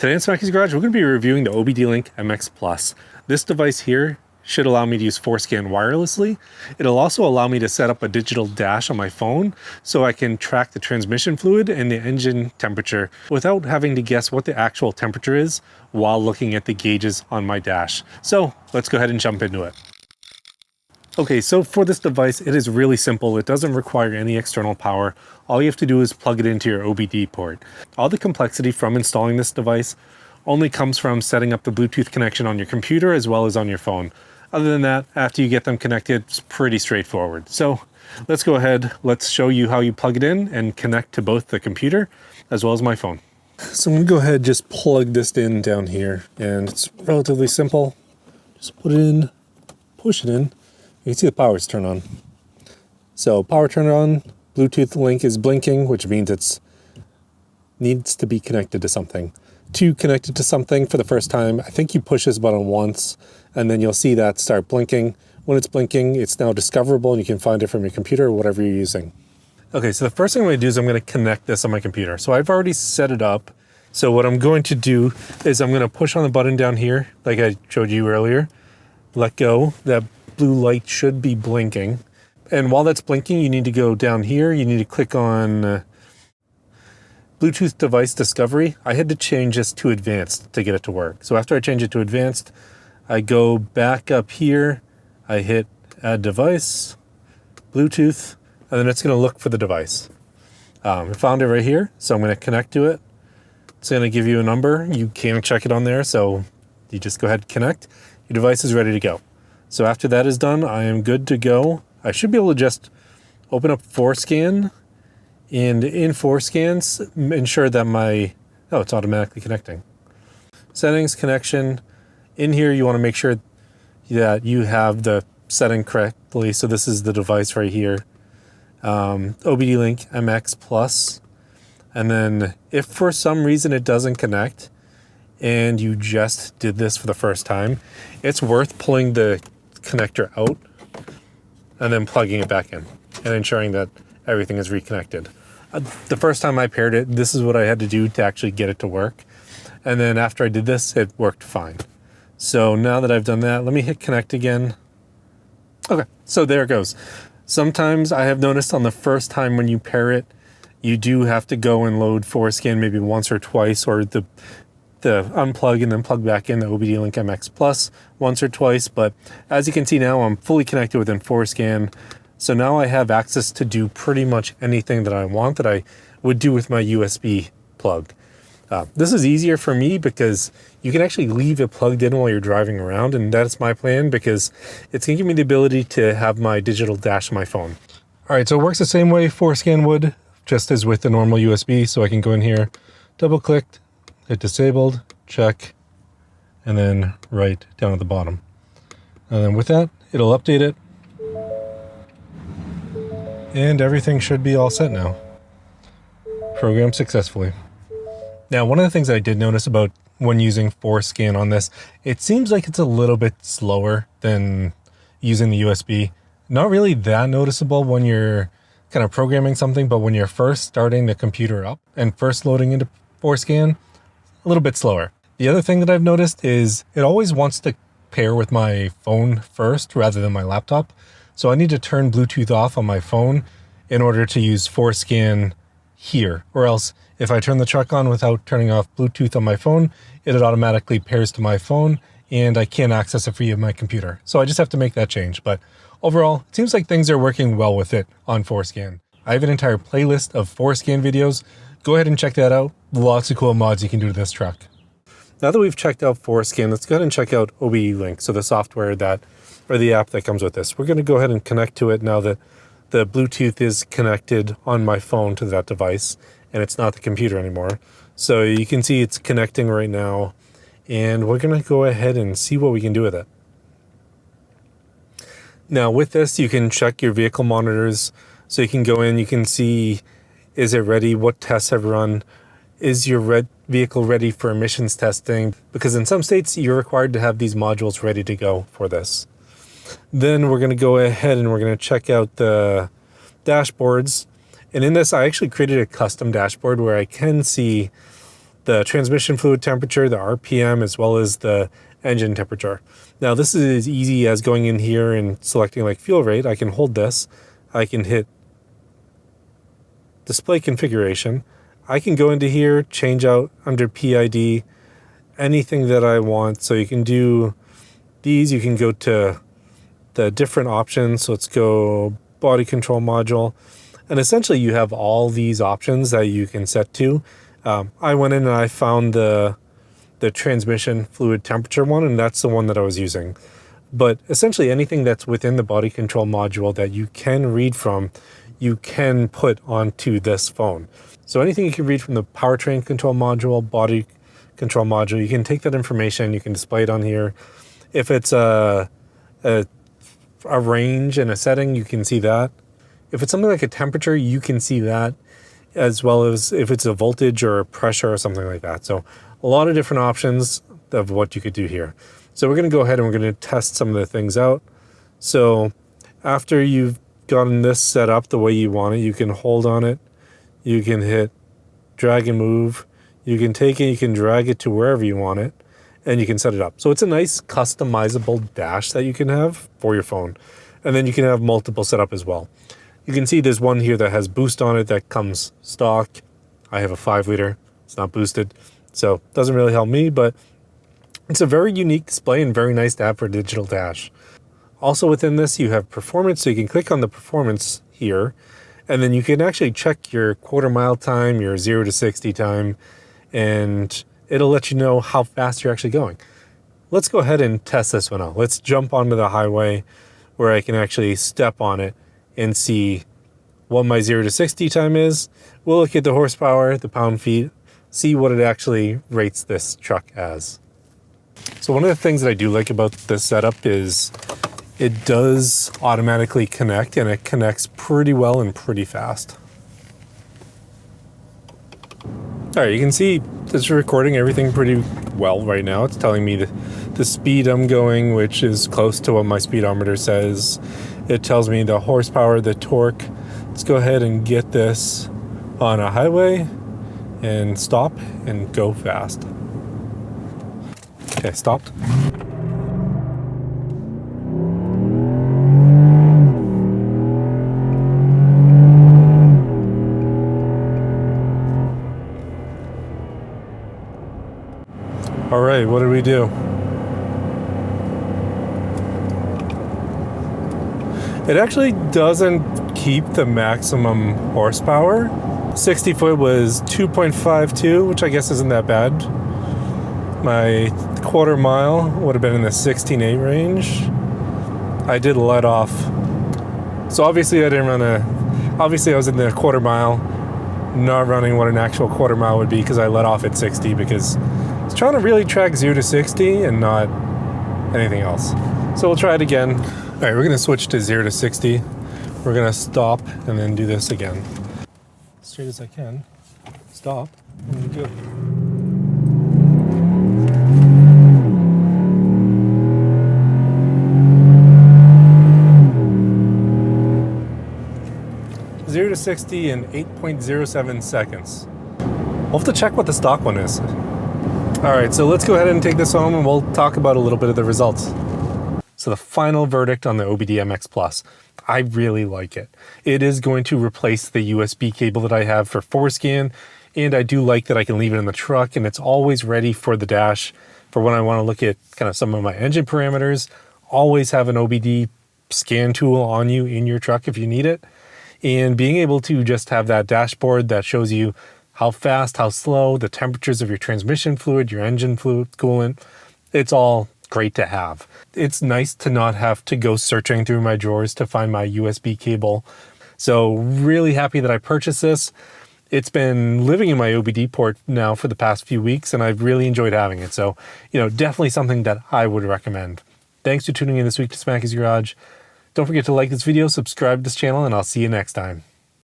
Today in Smackey's Garage, we're going to be reviewing the OBDLink MX Plus. This device here should allow me to use FORScan wirelessly. It'll also allow me to set up a digital dash on my phone so I can track the transmission fluid and the engine temperature without having to guess what the actual temperature is while looking at the gauges on my dash. So let's go ahead and jump into it. Okay, so for this device, it is really simple. It doesn't require any external power. All you have to do is plug it into your OBD port. All the complexity from installing this device only comes from setting up the Bluetooth connection on your computer as well as on your phone. Other than that, after you get them connected, it's pretty straightforward. So let's go ahead, let's show you how you plug it in and connect to both the computer as well as my phone. So I'm gonna go ahead and just plug this in down here, and it's relatively simple. Just put it in, push it in. You can see the power's turned on. So power turned on, Bluetooth link is blinking, which means it needs to be connected to something. To connect it to something for the first time, I think you push this button once, and then you'll see that start blinking. When it's blinking, it's now discoverable, and you can find it from your computer or whatever you're using. Okay, so the first thing I'm going to do is I'm going to connect this on my computer. So I've already set it up. So what I'm going to do is I'm going to push on the button down here, like I showed you earlier. Let go. That blue light should be blinking. And while that's blinking, you need to go down here. You need to click on Bluetooth device discovery. I had to change this to advanced to get it to work. So after I change it to advanced, I go back up here. I hit add device, Bluetooth, and then it's going to look for the device. I found it right here. So I'm going to connect to it. It's going to give you a number. You can check it on there. So you just go ahead and connect. Your device is ready to go. So after that is done, I am good to go. I should be able to just open up FORScan, and in FORScan, ensure that it's automatically connecting. Settings, connection. In here, you want to make sure that you have the setting correctly. So this is the device right here, OBDLink MX Plus. And then if for some reason it doesn't connect, and you just did this for the first time, it's worth pulling the connector out and then plugging it back in and ensuring that everything is reconnected. The first time I paired it, this is what I had to do to actually get it to work. And then after I did this, it worked fine. So now that I've done that, let me hit connect again. Okay, so there it goes. Sometimes I have noticed on the first time when you pair it, you do have to go and load FORScan maybe once or twice, or the unplug and then plug back in the OBDLink MX Plus once or twice. But as you can see now, I'm fully connected within FORScan. So now I have access to do pretty much anything that I want that I would do with my USB plug. This is easier for me because you can actually leave it plugged in while you're driving around, and that's my plan because it's going to give me the ability to have my digital dash on my phone. All right, so it works the same way FORScan would, just as with the normal USB. So I can go in here, double click, hit disabled, check, and then right down at the bottom. And then with that, it'll update it. And everything should be all set now. Programmed successfully. Now, one of the things I did notice about when using FORScan on this, it seems like it's a little bit slower than using the USB. Not really that noticeable when you're kind of programming something, but when you're first starting the computer up and first loading into FORScan, a little bit slower. The other thing that I've noticed is it always wants to pair with my phone first rather than my laptop. So I need to turn Bluetooth off on my phone in order to use FORScan here, or else if I turn the truck on without turning off Bluetooth on my phone, it automatically pairs to my phone and I can't access it via my computer. So I just have to make that change. But overall, it seems like things are working well with it on FORScan. I have an entire playlist of FORScan videos. Go ahead and check that out. Lots of cool mods you can do to this truck. Now that we've checked out FORScan, let's go ahead and check out OBDLink, so the software or the app that comes with this. We're going to go ahead and connect to it now that the Bluetooth is connected on my phone to that device, and it's not the computer anymore. So you can see it's connecting right now, and we're going to go ahead and see what we can do with it. Now with this, you can check your vehicle monitors. So you can go in, you can see, is it ready? What tests have run? Is your vehicle ready for emissions testing? Because in some states, you're required to have these modules ready to go for this. Then we're going to go ahead and we're going to check out the dashboards. And in this, I actually created a custom dashboard where I can see the transmission fluid temperature, the RPM, as well as the engine temperature. Now this is as easy as going in here and selecting like fuel rate. I can hold this. I can hit display configuration. I can go into here, change out under PID, anything that I want. So you can do these, you can go to the different options. So let's go body control module. And essentially you have all these options that you can set to. I went in and I found the transmission fluid temperature one, and that's the one that I was using. But essentially anything that's within the body control module that you can read from, you can put onto this phone. So anything you can read from the powertrain control module, body control module, you can take that information, you can display it on here. If it's a range and a setting, you can see that. If it's something like a temperature, you can see that, as well as if it's a voltage or a pressure or something like that. So a lot of different options of what you could do here. So we're going to go ahead and we're going to test some of the things out. So after you've gotten this set up the way you want it, you can hold on it, you can hit drag and move, you can take it, you can drag it to wherever you want it, and you can set it up. So it's a nice customizable dash that you can have for your phone. And then you can have multiple setup as well. You can see there's one here that has boost on it that comes stock. I have a 5-liter, it's not boosted, so it doesn't really help me, but it's a very unique display and very nice to have for a digital dash. Also within this, you have performance, so you can click on the performance here, and then you can actually check your quarter-mile time, your 0 to 60 time, and it'll let you know how fast you're actually going. Let's go ahead and test this one out. Let's jump onto the highway where I can actually step on it and see what my 0 to 60 time is. We'll look at the horsepower, the pound-feet, see what it actually rates this truck as. So one of the things that I do like about this setup is it does automatically connect, and it connects pretty well and pretty fast. All right, you can see it's recording everything pretty well right now. It's telling me the speed I'm going, which is close to what my speedometer says. It tells me the horsepower, the torque. Let's go ahead and get this on a highway and stop and go fast. Okay, stopped. All right, what did we do? It actually doesn't keep the maximum horsepower. 60 foot was 2.52, which I guess isn't that bad. My quarter mile would have been in the 16.8 range. I did let off. So obviously I didn't run obviously I was in the quarter mile, not running what an actual quarter mile would be because I let off at 60 because I was trying to really track 0 to 60 and not anything else. So we'll try it again. All right, we're gonna switch to 0 to 60. We're gonna stop and then do this again. Straight as I can. Stop, and go. Zero to 60 in 8.07 seconds. We'll have to check what the stock one is. All right, so let's go ahead and take this home and we'll talk about a little bit of the results. So the final verdict on the OBD MX Plus, I really like it. It is going to replace the USB cable that I have for FORScan, and I do like that I can leave it in the truck and it's always ready for the dash for when I want to look at kind of some of my engine parameters. Always have an OBD scan tool on you in your truck if you need it. And being able to just have that dashboard that shows you how fast, how slow, the temperatures of your transmission fluid, your engine fluid, coolant, it's all great to have. It's nice to not have to go searching through my drawers to find my USB cable. So really happy that I purchased this. It's been living in my OBD port now for the past few weeks and I've really enjoyed having it. So, definitely something that I would recommend. Thanks for tuning in this week to Smackey's Garage. Don't forget to like this video, subscribe to this channel, and I'll see you next time.